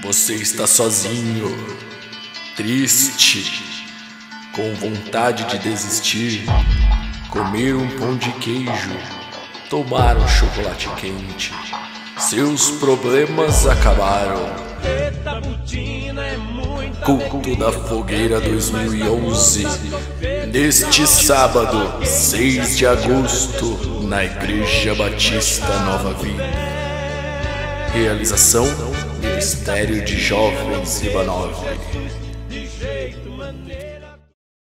Você está sozinho, triste, com vontade de desistir, comer um pão de queijo, tomar um chocolate quente. Seus problemas acabaram. Culto da Fogueira 2011, neste sábado, 6 de agosto, na Igreja Batista Nova Vida. Realização: Ministério de Jovens Ivanov.